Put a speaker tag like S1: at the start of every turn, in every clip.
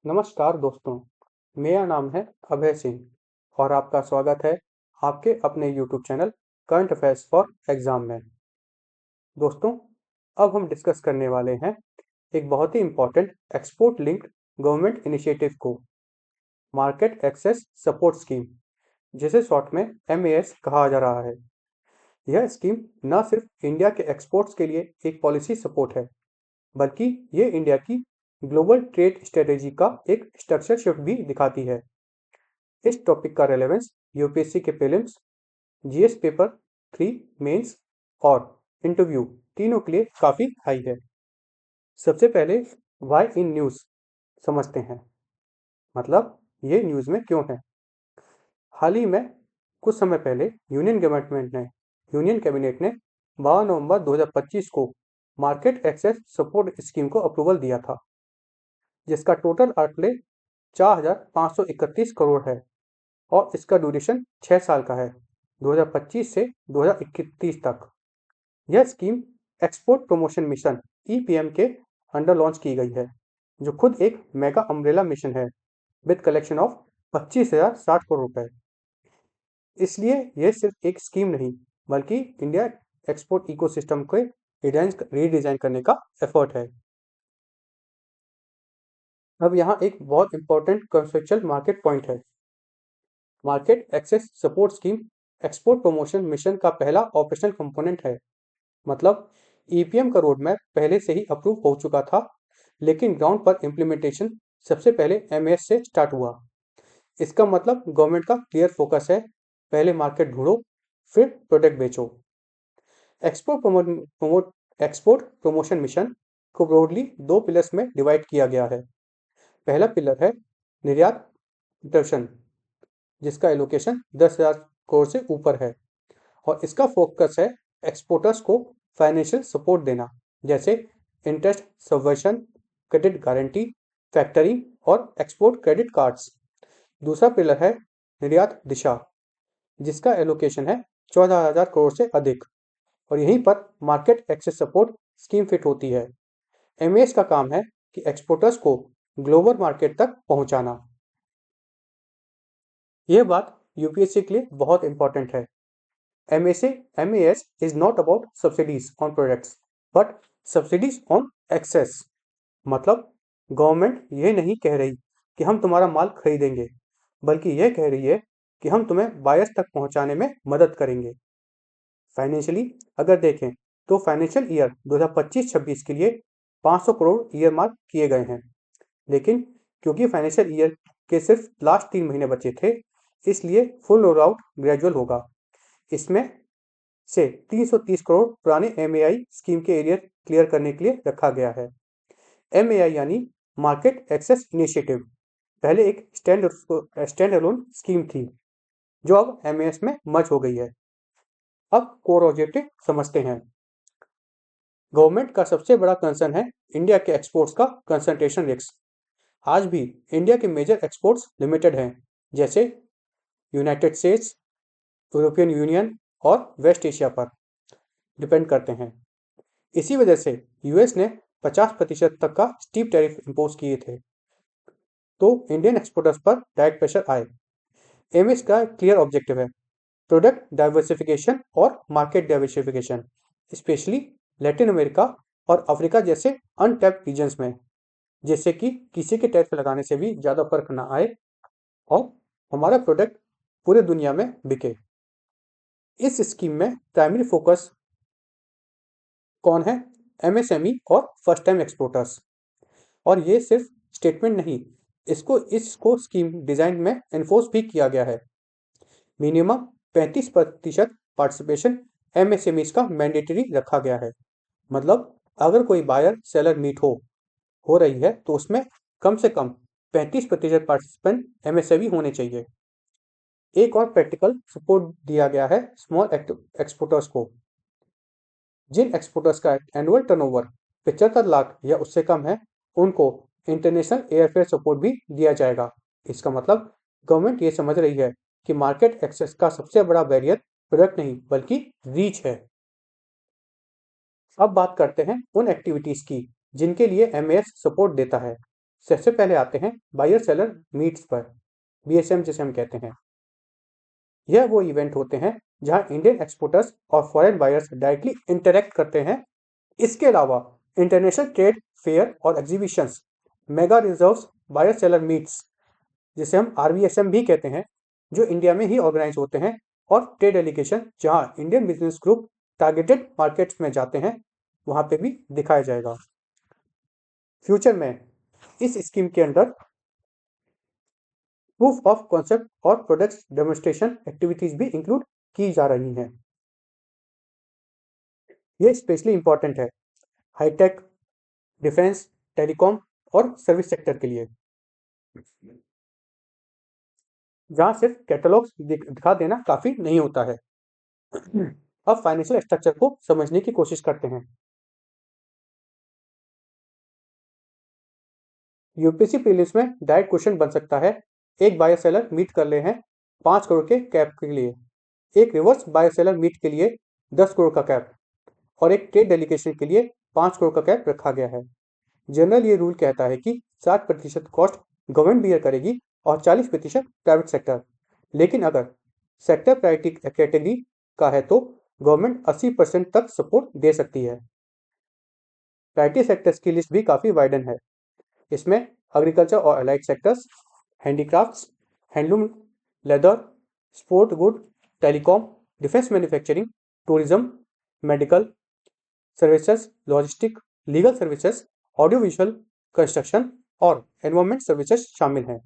S1: नमस्कार दोस्तों, मेरा नाम है अभय सिंह और आपका स्वागत है आपके अपने YouTube channel current affairs for exam में। दोस्तों, अब हम डिस्कस करने वाले हैं एक बहुत ही important export linked government initiative को, मार्केट एक्सेस सपोर्ट स्कीम, जिसे शॉर्ट में MAS कहा जा रहा है। यह स्कीम न सिर्फ इंडिया के एक्सपोर्ट्स के लिए एक पॉलिसी सपोर्ट है, बल्कि ये इंडिया की ग्लोबल ट्रेड स्ट्रेटेजी का एक स्ट्रक्चर शिफ्ट भी दिखाती है। इस टॉपिक का रेलेवेंस यूपीएससी के प्रीलिम्स, जीएस पेपर 3 मेंस और इंटरव्यू तीनों के लिए काफ़ी हाई है। सबसे पहले वाई इन न्यूज़ समझते हैं, मतलब ये न्यूज़ में क्यों है। हाल ही में कुछ समय पहले यूनियन कैबिनेट ने 12 नवंबर 2025 को मार्केट एक्सेस सपोर्ट स्कीम को अप्रूवल दिया था, जिसका टोटल आउटले 4,531 करोड़ है और इसका ड्यूरेशन 6 साल का है, 2025 से 2031 तक। यह scheme export promotion mission EPM के अंडर लॉन्च की गई है, जो खुद एक मेगा अम्ब्रेला मिशन है विद कलेक्शन ऑफ 25,060 करोड़ रुपए। इसलिए यह सिर्फ एक स्कीम नहीं, बल्कि इंडिया एक्सपोर्ट इकोसिस्टम को रीडिजाइन करने का एफर्ट है। अब यहाँ एक बहुत इंपॉर्टेंट कंसेप्चुअल मार्केट पॉइंट है। Market access support scheme export promotion mission का पहला ऑपरेशनल कंपोनेंट है। मतलब EPM का रोड मैप पहले से ही अप्रूव हो चुका था, लेकिन ग्राउंड पर इम्प्लीमेंटेशन सबसे पहले MAS से स्टार्ट हुआ। इसका मतलब गवर्नमेंट का क्लियर फोकस है, पहले मार्केट ढूंढो, फिर प्रोडक्ट बेचो। एक्सपोर्ट प्रमोशन मिशन को ब्रॉडली 2 पिलर्स में डिवाइड किया गया है। पहला पिलर है निर्यात प्रदर्शन, जिसका एलोकेशन 10,000 करोड़ से ऊपर है और इसका फोकस है एक्सपोर्टर्स को फाइनेंशियल सपोर्ट देना, जैसे interest subvention, credit guarantee, factoring और एक्सपोर्ट क्रेडिट कार्ड्स। दूसरा पिलर है निर्यात दिशा, जिसका एलोकेशन है 14,000 करोड़ से अधिक और यहीं पर market access support scheme fit होती है। MAS का काम है कि एक्सपोर्टर्स को ग्लोबल मार्केट तक पहुंचाना। यह बात यूपीएससी के लिए बहुत इंपॉर्टेंट है। MAS is not about subsidies on products, but subsidies on access। मतलब गवर्नमेंट ये नहीं कह रही कि हम तुम्हारा माल खरीदेंगे, बल्कि यह कह रही है कि हम तुम्हें बायर्स तक पहुंचाने में मदद करेंगे। फाइनेंशियली अगर देखें तो फाइनेंशियल ईयर 2025-26 के लिए 500 करोड़ ईयर मार्क किए गए हैं, लेकिन क्योंकि फाइनेंशियल ईयर के सिर्फ लास्ट 3 महीने बचे थे, इसलिए फुल रोल आउट ग्रेजुअल होगा। इसमें से 330 करोड़ पुराने MAI स्कीम के एरियर क्लियर करने के लिए रखा गया है। MAI यानी मार्केट एक्सेस इनिशिएटिव पहले एक स्टैंड अलोन स्कीम थी, जो अब MAS में मर्ज हो गई है। अब कोर ऑब्जेक्टिव समझते हैं। गवर्नमेंट का सबसे बड़ा कंसर्न है इंडिया के एक्सपोर्ट्स का कंसंट्रेशन रिस्क। आज भी इंडिया के मेजर एक्सपोर्ट्स लिमिटेड हैं, जैसे यूनाइटेड स्टेट्स, यूरोपियन यूनियन और वेस्ट एशिया पर डिपेंड करते हैं। इसी वजह से यूएस ने 50% तक का स्टीप टैरिफ इंपोज किए थे, तो इंडियन एक्सपोर्टर्स पर डायरेक्ट प्रेशर आए। एमएस का क्लियर ऑब्जेक्टिव है प्रोडक्ट डाइवर्सिफिकेशन और market diversification, specially Latin America और अफ्रीका जैसे अनटैप्ड रीजन्स में, जिससे कि किसी के टैरिफ लगाने से भी ज़्यादा फर्क ना आए और हमारा प्रोडक्ट पूरे दुनिया में बिके। इस स्कीम में प्राइमरी फोकस कौन है? MSME और फर्स्ट टाइम एक्सपोर्टर्स। और ये सिर्फ स्टेटमेंट नहीं, इसको स्कीम डिजाइन में एनफोर्स भी किया गया है। मिनिमम 35% पार्टिसिपेशन MSMEs का मैंडेटरी रखा गया है। मतलब अगर कोई बायर सेलर मीट हो रही है तो उसमें कम से कम 35% पार्टिसिपेंट MSME होने चाहिए। एक और प्रैक्टिकल सपोर्ट दिया गया है स्मॉल एक्सपोर्टर्स को। जिन एक्सपोर्टर्स का एनुअल टर्नओवर 75 लाख या उससे कम है, उनको इंटरनेशनल एयरफेयर सपोर्ट भी दिया जाएगा। इसका मतलब गवर्नमेंट ये समझ रही है कि मार्केट एक्सेस का सबसे बड़ा बैरियर प्रोडक्ट नहीं बल्कि रीच है। अब बात करते हैं उन एक्टिविटीज की जिनके लिए MAS सपोर्ट देता है। सबसे पहले आते हैं बायर सेलर मीट्स पर, BSM जिसे हम कहते हैं। यह वो इवेंट होते हैं जहां इंडियन एक्सपोर्टर्स और फॉरेन बायर्स डायरेक्टली इंटरेक्ट करते हैं। इसके अलावा इंटरनेशनल ट्रेड फेयर और exhibitions, mega reverse, buyer seller meets जिसे हम RBSM भी कहते हैं, जो इंडिया में ही ऑर्गेनाइज होते हैं, और ट्रेड डेलीगेशन जहां Indian business group targeted markets में जाते हैं, वहां पे भी दिखाया जाएगा। फ्यूचर में इस स्कीम के अंदर प्रूफ ऑफ कॉन्सेप्ट और प्रोडक्ट्स डेमोन्स्ट्रेशन एक्टिविटीज भी इंक्लूड की जा रही हैं। ये स्पेशली इंपॉर्टेंट है हाईटेक, डिफेंस, टेलीकॉम और सर्विस सेक्टर के लिए, जहां सिर्फ कैटलॉग्स दिखा देना काफी नहीं होता है। अब फाइनेंशियल स्ट्रक्चर को समझने की कोशिश करते हैं। यूपीएससी प्रीलिम्स में डायरेक्ट क्वेश्चन बन सकता है, एक बायर सेलर मीट कर ले हैं 5 करोड़ के कैप के लिए, एक रिवर्स बायर सेलर मीट के लिए 10 करोड़ का कैप, और एक ट्रेड डेलीगेशन के लिए 5 करोड़ का कैप रखा गया है। जनरल ये रूल कहता है कि 60% कॉस्ट गवर्नमेंट बियर करेगी और 40% प्राइवेट सेक्टर, लेकिन अगर सेक्टर प्रायोरिटी कैटेगरी का है तो गवर्नमेंट 80% तक सपोर्ट दे सकती है। प्रायोरिटी सेक्टर्स की लिस्ट भी काफ़ी वाइडन है। इसमें एग्रीकल्चर और allied sectors, handicrafts, handloom, leather, sport good, telecom, defence manufacturing, tourism, medical services, logistic, legal services, audio visual, construction और एनवायरमेंट सर्विसेज शामिल हैं।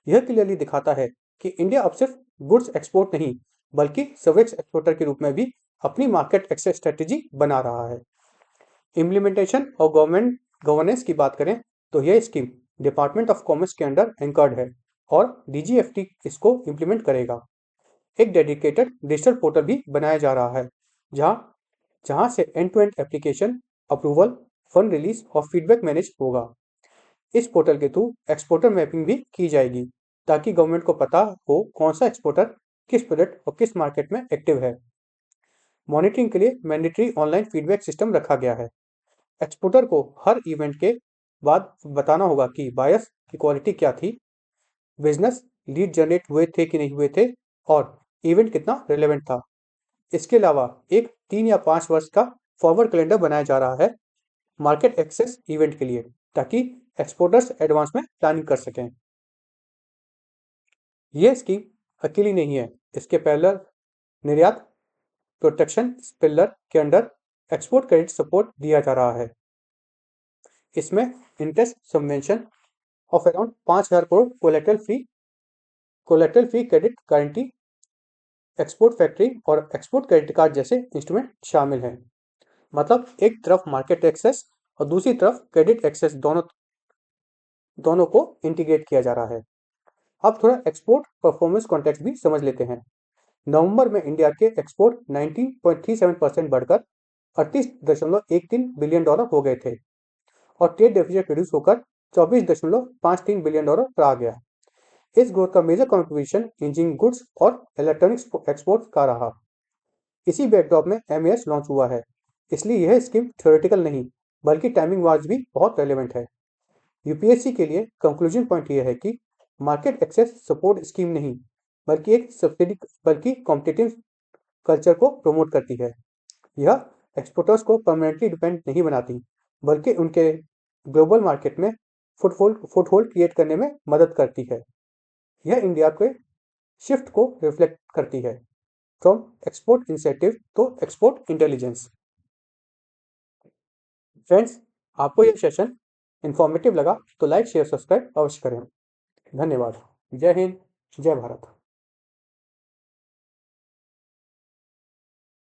S1: यह क्लियरली दिखाता है कि इंडिया अब सिर्फ गुड्स एक्सपोर्ट नहीं बल्कि सर्विस एक्सपोर्टर के रूप में भी अपनी मार्केट एक्सेस स्ट्रेटेजी बना रहा है। इम्प्लीमेंटेशन और गवर्नमेंट गवर्नेंस की बात करें तो यह स्कीम डिपार्टमेंट ऑफ कॉमर्स के अंडर एंकर्ड है और DGFT इसको इम्प्लीमेंट करेगा। एक डेडिकेटेड डिजिटल पोर्टल भी बनाया जा रहा है जहां से end to end application, approval, fund release और फीडबैक मैनेज होगा। इस पोर्टल के थ्रू एक्सपोर्टर मैपिंग भी की जाएगी ताकि गवर्नमेंट को पता हो कौन सा एक्सपोर्टर किस प्रोडक्ट और किस मार्केट में एक्टिव है। मॉनिटरिंग के लिए मैंडेटरी ऑनलाइन फीडबैक सिस्टम रखा गया है। एक्सपोर्टर को हर इवेंट के बाद बताना होगा कि बायर्स की क्वालिटी क्या थी, बिजनेस लीड जनरेट हुए थे कि नहीं हुए थे, और इवेंट कितना रिलेवेंट था। इसके अलावा एक 3 या 5 वर्ष का फॉरवर्ड कैलेंडर बनाया जा रहा है मार्केट एक्सेस इवेंट के लिए, ताकि एक्सपोर्टर्स एडवांस में प्लानिंग कर सकें। यह स्कीम अकेली नहीं है, इसके पैरेलल निर्यात प्रोटेक्शन पिलर के अंडर एक्सपोर्ट क्रेडिट सपोर्ट दिया जा रहा है। इसमें interest subvention of around 5,000 crore collateral free credit guarantee, export factory और एक्सपोर्ट क्रेडिट कार्ड जैसे इंस्ट्रूमेंट शामिल हैं। मतलब एक तरफ मार्केट एक्सेस और दूसरी तरफ क्रेडिट एक्सेस दोनों को इंटीग्रेट किया जा रहा है। अब थोड़ा एक्सपोर्ट परफॉर्मेंस कॉन्टेक्स्ट भी समझ लेते हैं। नवंबर में इंडिया के एक्सपोर्ट 19.37% बढ़कर $38.13 बिलियन हो गए थे और ट्रेड डेफिसिट रिड्यूस होकर $24.53 बिलियन पर आ गया। इस ग्रोथ का मेजर कंट्रीब्यूशन इंजीनियरिंग गुड्स और इलेक्ट्रॉनिक्स एक्सपोर्ट का रहा। इसी बैकड्रॉप में MES लॉन्च हुआ है, इसलिए यह स्कीम थ्योरेटिकल नहीं बल्कि टाइमिंग वाइज भी बहुत रेलेवेंट है। यूपीएससी के लिए कंक्लूजन पॉइंट यह है कि मार्केट एक्सेस सपोर्ट स्कीम नहीं बल्कि एक सब्सिडी बल्कि कॉम्पिटिटिव कल्चर को प्रमोट करती है। यह एक्सपोर्टर्स को परमानेंटली डिपेंड नहीं बनाती बल्कि उनके ग्लोबल मार्केट में फुटहोल्ड क्रिएट करने में मदद करती है। यह इंडिया के शिफ्ट को रिफ्लेक्ट करती है from export incentive to export intelligence. Friends, आपको यह सेशन इन्फॉर्मेटिव लगा तो लाइक शेयर सब्सक्राइब अवश्य करें। धन्यवाद। जय हिंद, जय भारत।